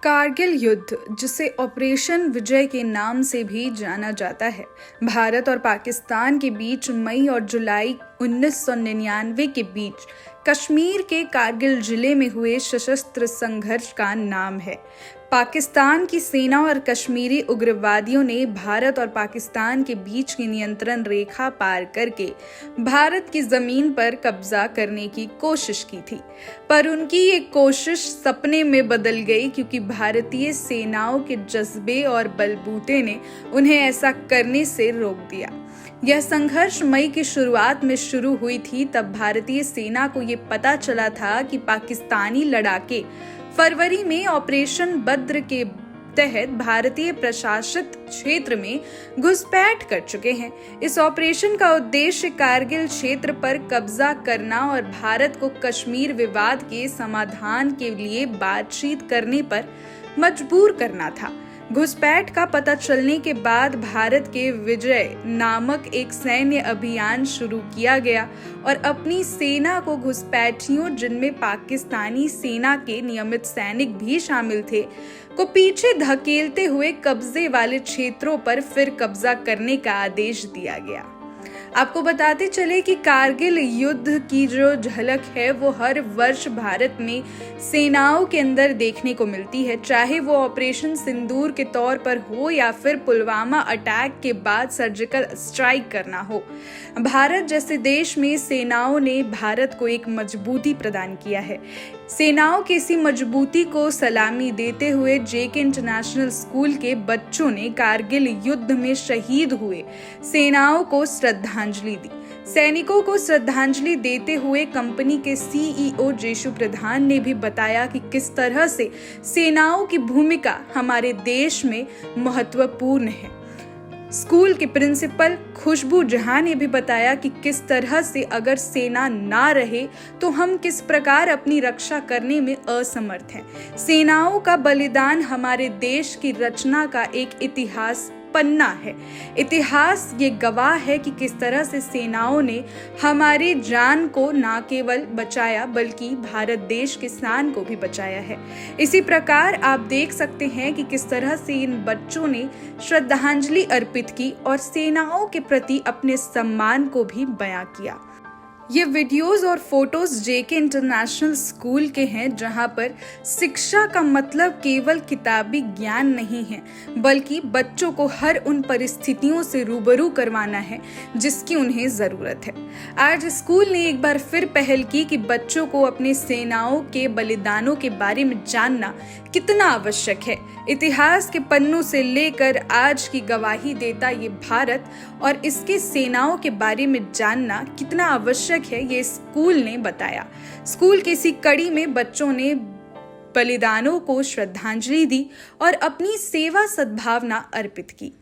कारगिल युद्ध, जिसे ऑपरेशन विजय के नाम से भी जाना जाता है, भारत और पाकिस्तान के बीच मई और जुलाई 1999 के बीच कश्मीर के कारगिल जिले में हुए सशस्त्र संघर्ष का नाम है। पाकिस्तान की सेना और कश्मीरी उग्रवादियों ने भारत और पाकिस्तान के बीच की नियंत्रण रेखा पार करके भारत की जमीन पर कब्जा करने की कोशिश की थी, पर उनकी ये कोशिश सपने में बदल गई क्योंकि भारतीय सेनाओं के जज्बे और बलबूते ने उन्हें ऐसा करने से रोक दिया। यह संघर्ष मई की शुरुआत में शुरू हुई थी। तब भारतीय सेना को ये पता चला था कि पाकिस्तानी लड़ाके फरवरी में ऑपरेशन बद्र के तहत भारतीय प्रशासित क्षेत्र में घुसपैठ कर चुके हैं। इस ऑपरेशन का उद्देश्य कारगिल क्षेत्र पर कब्जा करना और भारत को कश्मीर विवाद के समाधान के लिए बातचीत करने पर मजबूर करना था। घुसपैठ का पता चलने के बाद भारत के विजय नामक एक सैन्य अभियान शुरू किया गया और अपनी सेना को घुसपैठियों, जिनमें पाकिस्तानी सेना के नियमित सैनिक भी शामिल थे, को पीछे धकेलते हुए कब्जे वाले क्षेत्रों पर फिर कब्जा करने का आदेश दिया गया। आपको बताते चले कि कारगिल युद्ध की जो झलक है वो हर वर्ष भारत में सेनाओं के अंदर देखने को मिलती है, चाहे वो ऑपरेशन सिंदूर के तौर पर हो या फिर पुलवामा अटैक के बाद सर्जिकल स्ट्राइक करना हो। भारत जैसे देश में सेनाओं ने भारत को एक मजबूती प्रदान किया है। सेनाओं की इसी मजबूती को सलामी देते हुए जेके इंटरनेशनल स्कूल के बच्चों ने कारगिल युद्ध में शहीद हुए सेनाओं को श्रद्धांजलि दी। सैनिकों को श्रद्धांजलि देते हुए कंपनी के सीईओ जेशु प्रधान ने भी बताया कि किस तरह से सेनाओं की भूमिका हमारे देश में महत्वपूर्ण है। स्कूल के प्रिंसिपल खुशबू जहां ने भी बताया कि किस तरह से अगर सेना ना रहे तो हम किस प्रकार अपनी रक्षा करने में असमर्थ हैं। सेनाओं का बलिदान हमारे देश की रचना का एक इतिहास पन्ना है। इतिहास ये गवाह है कि किस तरह से सेनाओं ने हमारी जान को न केवल बचाया बल्कि भारत देश के शान को भी बचाया है। इसी प्रकार आप देख सकते हैं कि किस तरह से इन बच्चों ने श्रद्धांजलि अर्पित की और सेनाओं के प्रति अपने सम्मान को भी बयां किया। ये वीडियोस और फोटोज जेके इंटरनेशनल स्कूल के हैं, जहां पर शिक्षा का मतलब केवल किताबी ज्ञान नहीं है बल्कि बच्चों को हर उन परिस्थितियों से रूबरू करवाना है जिसकी उन्हें जरूरत है। आज स्कूल ने एक बार फिर पहल की कि बच्चों को अपने सेनाओं के बलिदानों के बारे में जानना कितना आवश्यक है। इतिहास के पन्नों से लेकर आज की गवाही देता ये भारत और इसके सेनाओं के बारे में जानना कितना आवश्यक है, ये स्कूल ने बताया। स्कूल की इसी कड़ी में बच्चों ने बलिदानों को श्रद्धांजलि दी और अपनी सेवा सद्भावना अर्पित की।